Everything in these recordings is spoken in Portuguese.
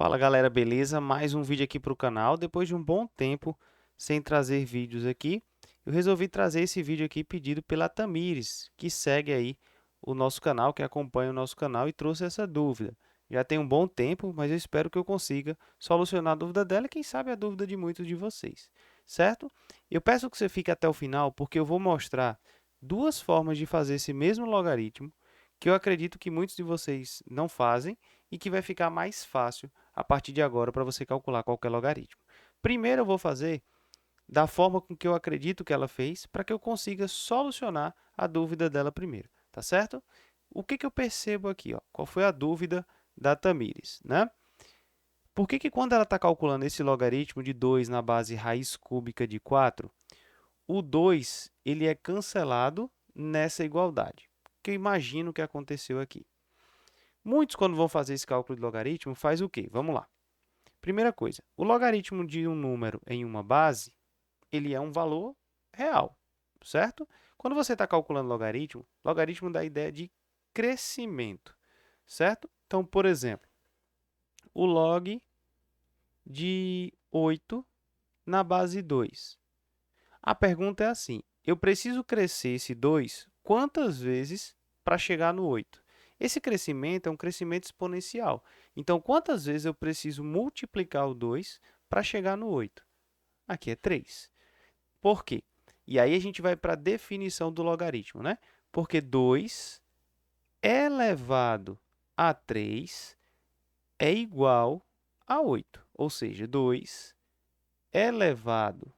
Fala galera, beleza? Mais um vídeo aqui para o canal. Depois de um bom tempo sem trazer vídeos aqui, eu resolvi trazer esse vídeo aqui pedido pela Tamires, que segue aí o nosso canal, que acompanha o nosso canal e trouxe essa dúvida. Já tem um bom tempo, mas eu espero que eu consiga solucionar a dúvida dela e quem sabe a dúvida de muitos de vocês, certo? Eu peço que você fique até o final porque eu vou mostrar duas formas de fazer esse mesmo logaritmo que eu acredito que muitos de vocês não fazem e que vai ficar mais fácil a partir de agora para você calcular qualquer logaritmo. Primeiro eu vou fazer da forma com que eu acredito que ela fez, para que eu consiga solucionar a dúvida dela primeiro, tá certo? O que eu percebo aqui, ó? Qual foi a dúvida da Tamires, né? Por que quando ela está calculando esse logaritmo de 2 na base raiz cúbica de 4, o 2 ele é cancelado nessa igualdade? Que eu imagino que aconteceu aqui. Muitos, quando vão fazer esse cálculo de logaritmo, faz o quê? Vamos lá. Primeira coisa, o logaritmo de um número em uma base, ele é um valor real, certo? Quando você está calculando logaritmo, logaritmo dá a ideia de crescimento, certo? Então, por exemplo, o log de 8 na base 2. A pergunta é assim, eu preciso crescer esse 2 quantas vezes para chegar no 8? Esse crescimento é um crescimento exponencial. Então, quantas vezes eu preciso multiplicar o 2 para chegar no 8? Aqui é 3. Por quê? E aí a gente vai para a definição do logaritmo, né? Porque 2 elevado a 3 é igual a 8. Ou seja, 2 elevado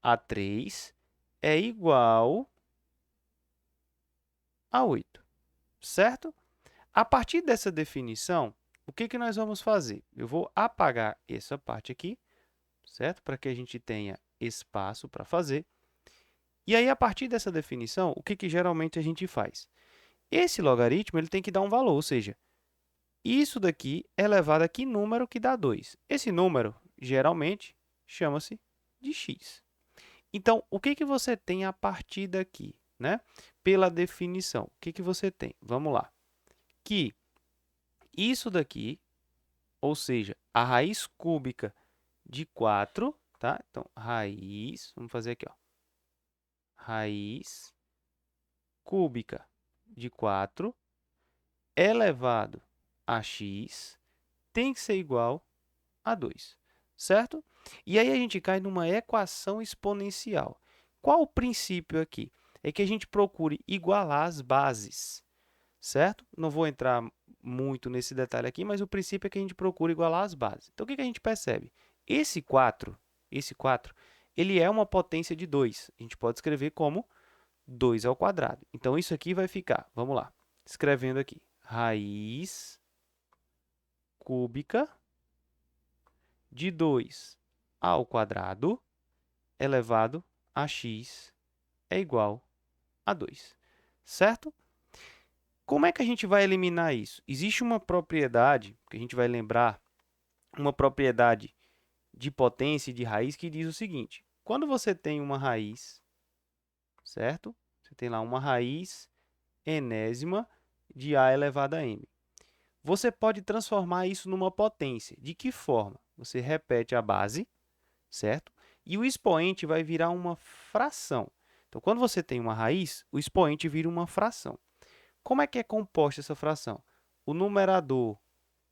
a 3 é igual a 8, certo? A partir dessa definição, o que nós vamos fazer? Eu vou apagar essa parte aqui, certo? Para que a gente tenha espaço para fazer. E aí, a partir dessa definição, o que geralmente a gente faz? Esse logaritmo ele tem que dar um valor, ou seja, isso daqui é elevado a que número que dá 2. Esse número, geralmente, chama-se de x. Então, o que você tem a partir daqui, né? Pela definição, o que você tem? Vamos lá. Que isso daqui, ou seja, a raiz cúbica de 4, tá? Então, raiz, vamos fazer aqui, ó. Raiz cúbica de 4 elevado a x tem que ser igual a 2, certo? E aí a gente cai numa equação exponencial. Qual o princípio aqui? É que a gente procure igualar as bases, certo? Não vou entrar muito nesse detalhe aqui, mas o princípio é que a gente procura igualar as bases. Então, o que a gente percebe? Esse 4, ele é uma potência de 2. A gente pode escrever como 2 ao quadrado. Então, isso aqui vai ficar, vamos lá, escrevendo aqui, raiz cúbica de 2 ao quadrado elevado a x é igual a 2, certo? Como é que a gente vai eliminar isso? Existe uma propriedade, que a gente vai lembrar, uma propriedade de potência e de raiz que diz o seguinte, quando você tem uma raiz, certo? Você tem lá uma raiz enésima de a elevado a m. Você pode transformar isso numa potência. De que forma? Você repete a base, certo? E o expoente vai virar uma fração. Então, quando você tem uma raiz, o expoente vira uma fração. Como é que é composta essa fração? O numerador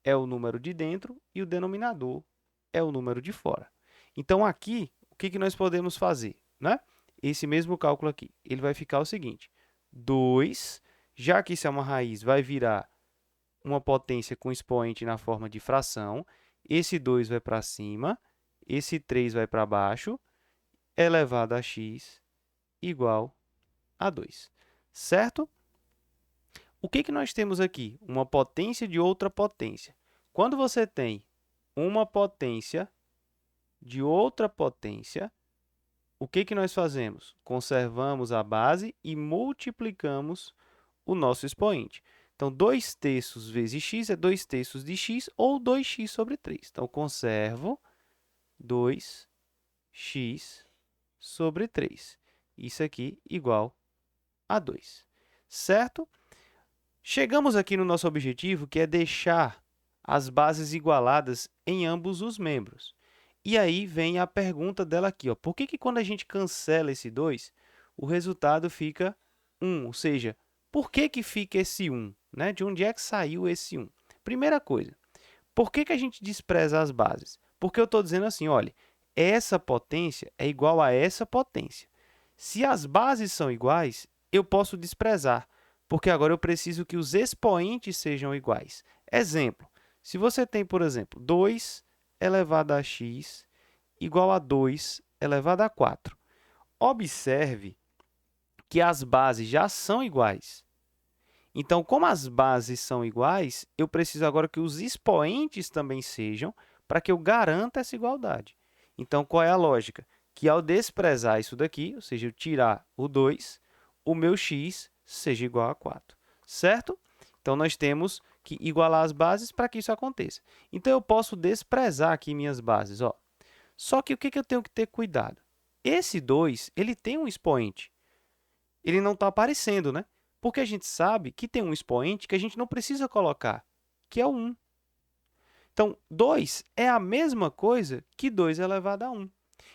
é o número de dentro e o denominador é o número de fora. Então, aqui, o que nós podemos fazer, né? Esse mesmo cálculo aqui, ele vai ficar o seguinte, 2, já que isso é uma raiz, vai virar uma potência com expoente na forma de fração, esse 2 vai para cima, esse 3 vai para baixo, elevado a x igual a 2, certo? O que nós temos aqui? Uma potência de outra potência. Quando você tem uma potência de outra potência, o que nós fazemos? Conservamos a base e multiplicamos o nosso expoente. Então, 2 terços vezes x é 2 terços de x ou 2x sobre 3. Então, conservo 2x sobre 3. Isso aqui igual a 2, certo? Chegamos aqui no nosso objetivo, que é deixar as bases igualadas em ambos os membros. E aí vem a pergunta dela aqui, ó, por que quando a gente cancela esse 2, o resultado fica 1? Ou seja, por que fica esse 1? Né? De onde é que saiu esse 1? Primeira coisa, por que a gente despreza as bases? Porque eu estou dizendo assim, olha, essa potência é igual a essa potência. Se as bases são iguais, eu posso desprezar, porque agora eu preciso que os expoentes sejam iguais. Exemplo, se você tem, por exemplo, 2 elevado a x igual a 2 elevado a 4. Observe que as bases já são iguais. Então, como as bases são iguais, eu preciso agora que os expoentes também sejam, para que eu garanta essa igualdade. Então, qual é a lógica? Que ao desprezar isso daqui, ou seja, eu tirar o 2, o meu x seja igual a 4, certo? Então, nós temos que igualar as bases para que isso aconteça. Então, eu posso desprezar aqui minhas bases, ó. Só que o que eu tenho que ter cuidado? Esse 2, ele tem um expoente. Ele não está aparecendo, né? Porque a gente sabe que tem um expoente que a gente não precisa colocar, que é o 1. Então, 2 é a mesma coisa que 2 elevado a 1.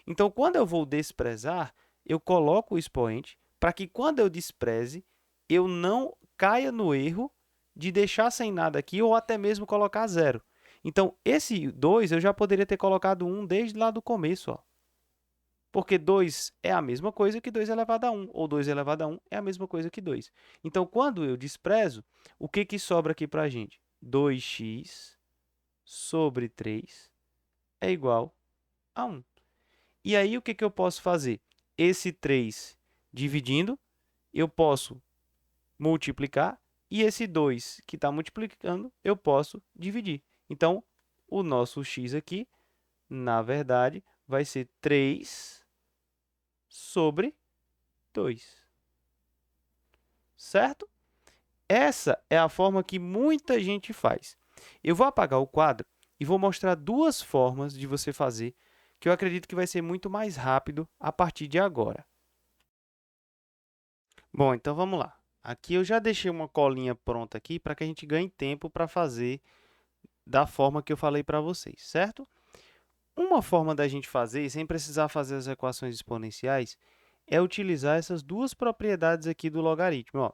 Então, quando eu vou desprezar, eu coloco o expoente para que, quando eu despreze, eu não caia no erro de deixar sem nada aqui ou até mesmo colocar 0. Então, esse 2 eu já poderia ter colocado 1 desde lá do começo, ó. Porque 2 é a mesma coisa que 2 elevado a 1, ou 2 elevado a 1 é a mesma coisa que 2. Então, quando eu desprezo, o que sobra aqui para a gente? 2x sobre 3 é igual a 1. E aí, o que eu posso fazer? Esse 3 dividindo, eu posso multiplicar, e esse 2 que está multiplicando, eu posso dividir. Então, o nosso x aqui, na verdade, vai ser 3 sobre 2. Certo? Essa é a forma que muita gente faz. Eu vou apagar o quadro e vou mostrar duas formas de você fazer, que eu acredito que vai ser muito mais rápido a partir de agora. Bom, então vamos lá. Aqui eu já deixei uma colinha pronta aqui para que a gente ganhe tempo para fazer da forma que eu falei para vocês, certo? Uma forma da gente fazer, sem precisar fazer as equações exponenciais, é utilizar essas duas propriedades aqui do logaritmo. Ó.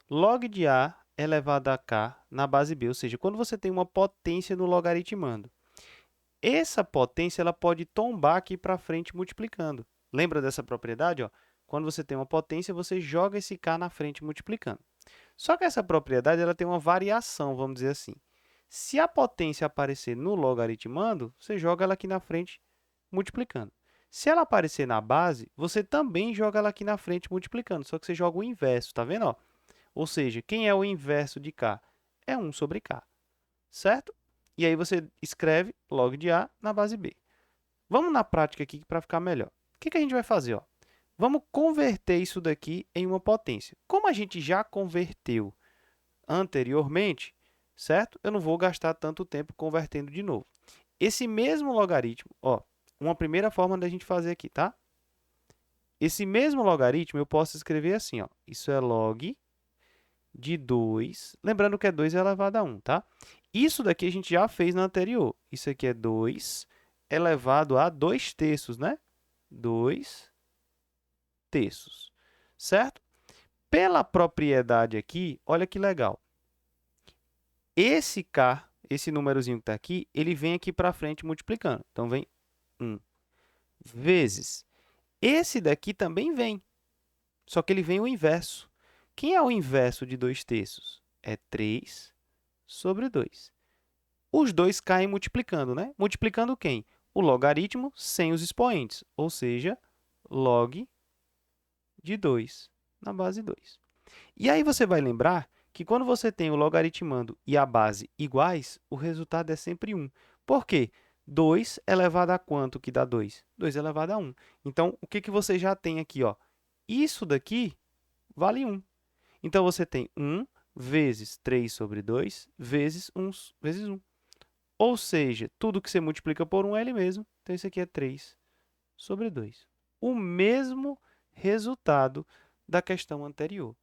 Log de A elevado a k na base b, ou seja, quando você tem uma potência no logaritmando. Essa potência ela pode tombar aqui para frente multiplicando. Lembra dessa propriedade? Ó? Quando você tem uma potência, você joga esse k na frente multiplicando. Só que essa propriedade ela tem uma variação, vamos dizer assim. Se a potência aparecer no logaritmando, você joga ela aqui na frente multiplicando. Se ela aparecer na base, você também joga ela aqui na frente multiplicando, só que você joga o inverso, tá vendo? Ó? Ou seja, quem é o inverso de k? É 1 sobre k, certo? E aí você escreve log de A na base B. Vamos na prática aqui para ficar melhor. O que a gente vai fazer? Ó? Vamos converter isso daqui em uma potência. Como a gente já converteu anteriormente, certo? Eu não vou gastar tanto tempo convertendo de novo. Esse mesmo logaritmo, ó, uma primeira forma da gente fazer aqui, tá? Esse mesmo logaritmo eu posso escrever assim, ó. Isso é log de 2, lembrando que é 2 elevado a 1, tá? Isso daqui a gente já fez na anterior. Isso aqui é 2 elevado a 2 terços, né? 2 terços, certo? Pela propriedade aqui, olha que legal. Esse k, esse númerozinho que está aqui, ele vem aqui para frente multiplicando. Então, vem 1 vezes. Esse daqui também vem, só que ele vem o inverso. Quem é o inverso de 2 terços? É 3 sobre 2. Os dois caem multiplicando, né? Multiplicando quem? O logaritmo sem os expoentes, ou seja, log de 2 na base 2. E aí você vai lembrar que quando você tem o logaritmando e a base iguais, o resultado é sempre 1. Por quê? 2 elevado a quanto que dá 2? 2 elevado a 1. Então, o que você já tem aqui? Ó? Isso daqui vale 1. Então, você tem 1 vezes 3 sobre 2 vezes 1 vezes 1. Ou seja, tudo que você multiplica por 1 é ele mesmo. Então, isso aqui é 3 sobre 2. O mesmo resultado da questão anterior.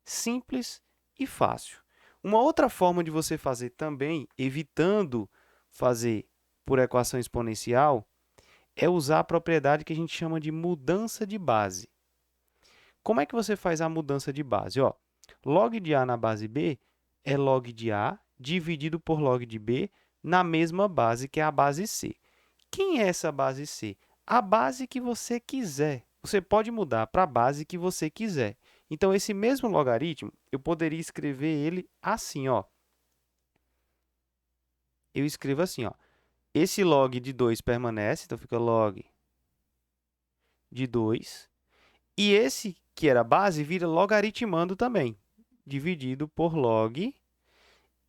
Simples e fácil. Uma outra forma de você fazer também, evitando fazer por equação exponencial, é usar a propriedade que a gente chama de mudança de base. Como é que você faz a mudança de base? Ó, log de A na base B é log de A dividido por log de B na mesma base, que é a base C. Quem é essa base C? A base que você quiser. Você pode mudar para a base que você quiser. Então, esse mesmo logaritmo, eu poderia escrever ele assim, ó. Eu escrevo assim, ó. Esse log de 2 permanece, então fica log de 2. E esse, que era a base, vira logaritmando também, dividido por log.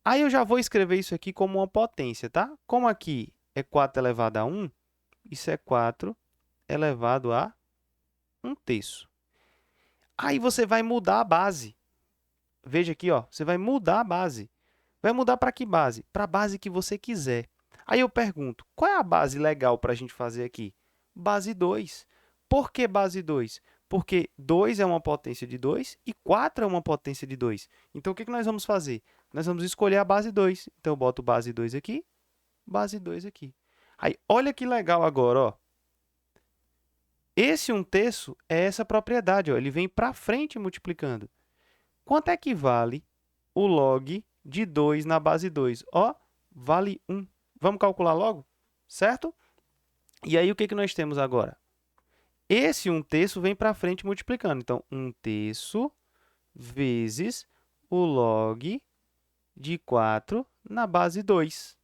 Aí eu já vou escrever isso aqui como uma potência, tá? Como aqui é 4 elevado a 1, isso é 4 elevado a 1/3. Aí você vai mudar a base. Veja aqui, ó, você vai mudar a base. Vai mudar para que base? Para a base que você quiser. Aí eu pergunto, qual é a base legal para a gente fazer aqui? Base 2. Por que base 2? Porque 2 é uma potência de 2 e 4 é uma potência de 2. Então, o que nós vamos fazer? Nós vamos escolher a base 2. Então, eu boto base 2 aqui, base 2 aqui. Aí, olha que legal agora, ó. Esse 1/3 é essa propriedade, ó. Ele vem para frente multiplicando. Quanto é que vale o log de 2 na base 2? Ó, vale 1. Vamos calcular logo, certo? E aí, o que nós temos agora? Esse 1/3 vem para frente multiplicando. Então, 1/3 vezes o log de 4 na base 2.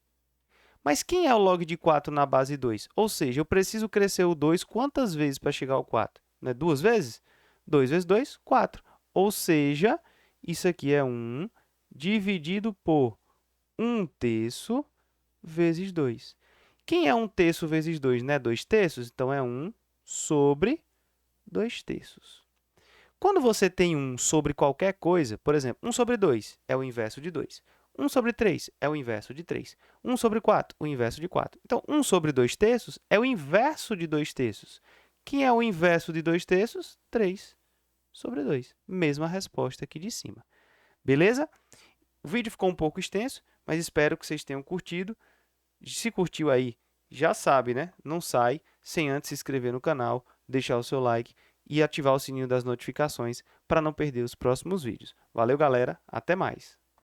Mas quem é o log de 4 na base 2? Ou seja, eu preciso crescer o 2 quantas vezes para chegar ao 4? Não é 2 vezes? 2 vezes 2, 4. Ou seja, isso aqui é 1 dividido por 1/3 vezes 2. Quem é 1/3 vezes 2? Não é 2/3? Então, é 1 sobre 2/3. Quando você tem 1 sobre qualquer coisa, por exemplo, 1 sobre 2 é o inverso de 2. 1 sobre 3 é o inverso de 3. 1 sobre 4, o inverso de 4. Então, 1 sobre 2/3 é o inverso de 2/3. Quem é o inverso de 2/3? 3 sobre 2. Mesma resposta aqui de cima. Beleza? O vídeo ficou um pouco extenso, mas espero que vocês tenham curtido. Se curtiu aí, já sabe, né? Não sai sem antes se inscrever no canal, deixar o seu like e ativar o sininho das notificações para não perder os próximos vídeos. Valeu, galera. Até mais.